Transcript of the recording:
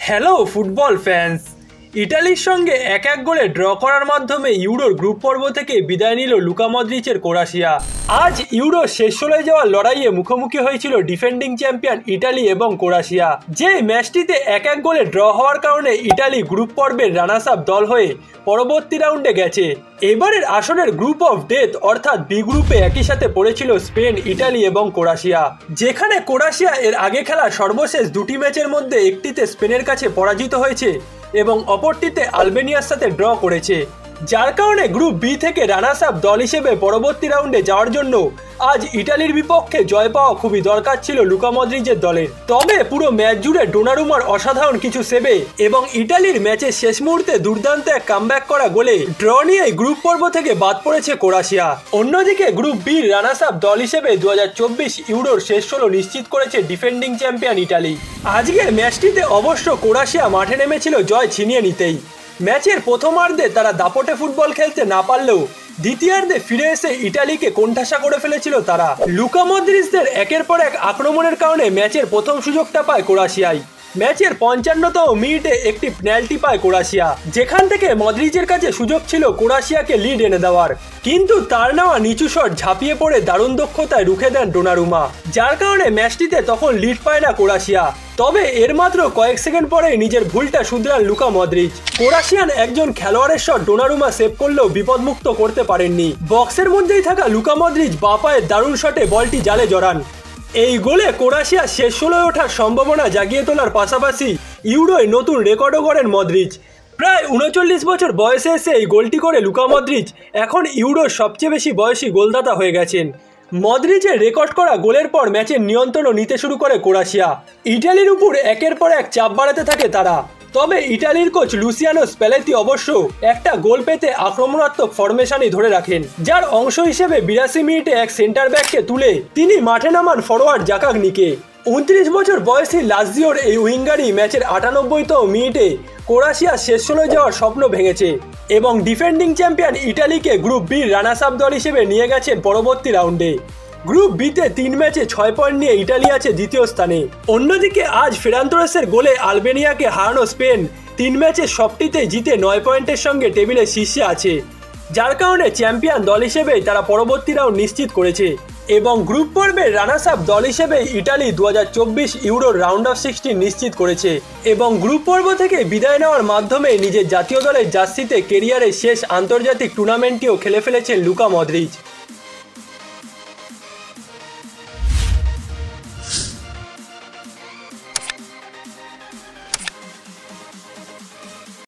Hello football fans. ইটালির সঙ্গে 1-1 গোলে ড্র করার মাধ্যমে ইউরোর গ্রুপ পর্ব থেকে বিদায় নিল লুকা মদ্রিচের ক্রোয়েশিয়া। আজ ইউরো শেষ ষোলোয় যাওয়ার লড়াইয়ে মুখোমুখি হয়েছিল ডিফেন্ডিং চ্যাম্পিয়ন ইটালি এবং ক্রোয়েশিয়া। যে ম্যাচটিতে 1-1 গোলে ড্র হওয়ার কারণে ইটালি গ্রুপ পর্বের রানার্স আপ দল হয়ে পরবর্তী রাউন্ডে গেছে। এবারের আসরের গ্রুপ অফ ডেথ অর্থাৎ বি গ্রুপে একই সাথে পড়েছিল স্পেন, ইটালি এবং ক্রোয়েশিয়া, যেখানে ক্রোয়েশিয়া এর আগে খেলা সর্বশেষ দুটি ম্যাচের মধ্যে একটিতে স্পেনের কাছে পরাজিত হয়েছে এবং অপরটিতে আলবেনিয়ার সাথে ড্র করেছে, যার কারণে গ্রুপ বি থেকে রানার্স আপ দল হিসেবে পরবর্তী রাউন্ডে যাওয়ার জন্য আজ ইটালির বিপক্ষে জয় পাওয়া খুবই দরকার ছিল লুকা মদ্রিচের দলের। তবে পুরো ম্যাচ জুড়ে ডোনারুমার অসাধারণ কিছু সেভে এবং ইটালির ম্যাচের শেষ মুহূর্তে দুর্দান্ত এক কামব্যাক করা গোলে ড্র নিয়ে গ্রুপ পর্ব থেকে বাদ পড়েছে ক্রোয়েশিয়া। অন্যদিকে গ্রুপ বির রানার্স আপ দল হিসেবে 2024 ইউরোর শেষ ষোলো নিশ্চিত করেছে ডিফেন্ডিং চ্যাম্পিয়ন ইটালি। আজকের ম্যাচটিতে অবশ্য ক্রোয়েশিয়া মাঠে নেমেছিল জয় ছিনিয়ে নিতেই। ম্যাচের প্রথমার্ধে তারা দাপটে ফুটবল খেলতে না পারলেও দ্বিতীয়ার্ধে ফিরে এসে ইটালিকে কোণঠাসা করে ফেলেছিল তারা। লুকা মদ্রিচদের একের পর এক আক্রমণের কারণে ম্যাচের প্রথম সুযোগটা পায় ক্রোয়েশিয়ায়। ম্যাচের 55তম মিনিটে একটি পেনাল্টি পায় ক্রোয়েশিয়া, যেখান থেকে মদ্রিচের কাছে সুযোগ ছিল ক্রোয়েশিয়াকে লিড এনে দেওয়ার, কিন্তু তার নেওয়া নিচু শট ঝাঁপিয়ে পড়ে দারুণ দক্ষতায় রুখে দেন ডোনারুমা, যার কারণে ম্যাচটিতে তখন লিড পায় না ক্রোয়েশিয়া। তবে এর মাত্র কয়েক সেকেন্ড পরে নিজের ভুলটা শুধরান লুকা মদ্রিচ। ক্রোয়েশিয়ান একজন খেলোয়াড়ের শট ডোনারুমা সেভ করলেও বিপদমুক্ত করতে পারেননি। বক্সের মধ্যেই থাকা লুকা মদ্রিচ বাঁ পায়ের দারুণ শটে বলটি জালে জড়ান। এই গোলে ক্রোয়েশিয়া শেষ ষোলোয় ওঠার সম্ভাবনা জাগিয়ে তোলার পাশাপাশি ইউরোয় নতুন রেকর্ডও করেন মদ্রিচ। প্রায় 39 বছর বয়সে এসে এই গোলটি করে লুকা মদ্রিচ এখন ইউরোর সবচেয়ে বেশি বয়সী গোলদাতা হয়ে গেছেন। মদ্রিচের রেকর্ড করা গোলের পর ম্যাচের নিয়ন্ত্রণও নিতে শুরু করে ক্রোয়েশিয়া। ইটালির উপর একের পর এক চাপ বাড়াতে থাকে তারা। তবে ইটালির কোচ লুসিয়ানো স্প্যালেত্তি অবশ্য একটা গোল পেতে আক্রমণাত্মক ফরমেশনই ধরে রাখেন, যার অংশ হিসেবে 82 মিনিটে এক সেন্টার ব্যাককে তুলে তিনি মাঠে নামান ফরওয়ার্ড জাকাগনিকে। 29 বছর বয়সী লাৎসিওর এই উইঙ্গারই ম্যাচের 98তম মিনিটে ক্রোয়েশিয়া শেষ ষোলোয় যাওয়ার স্বপ্ন ভেঙেছে এবং ডিফেন্ডিং চ্যাম্পিয়ন ইটালিকে গ্রুপ বির রানার্স আপ দল হিসেবে নিয়ে গেছেন পরবর্তী রাউন্ডে। গ্রুপ বিতে 3 ম্যাচে 6 পয়েন্ট নিয়ে ইটালি আছে দ্বিতীয় স্থানে। অন্যদিকে আজ ফেরান তোরেসের গোলে আলবেনিয়াকে হারানো স্পেন 3 ম্যাচে সবটিতেই জিতে 9 পয়েন্টের সঙ্গে টেবিলের শীর্ষে আছে, যার কারণে চ্যাম্পিয়ন দল হিসেবেই তারা পরবর্তী রাউন্ড নিশ্চিত করেছে এবং গ্রুপ পর্বের রানার্স আপ দল হিসেবে ইটালি 2024 ইউরোর রাউন্ড অফ 16 নিশ্চিত করেছে এবং গ্রুপ পর্ব থেকে বিদায় নেওয়ার মাধ্যমে নিজের জাতীয় দলের জার্সিতে কেরিয়ারের শেষ আন্তর্জাতিক টুর্নামেন্টটিও খেলে ফেলেছেন লুকা মদ্রিচ।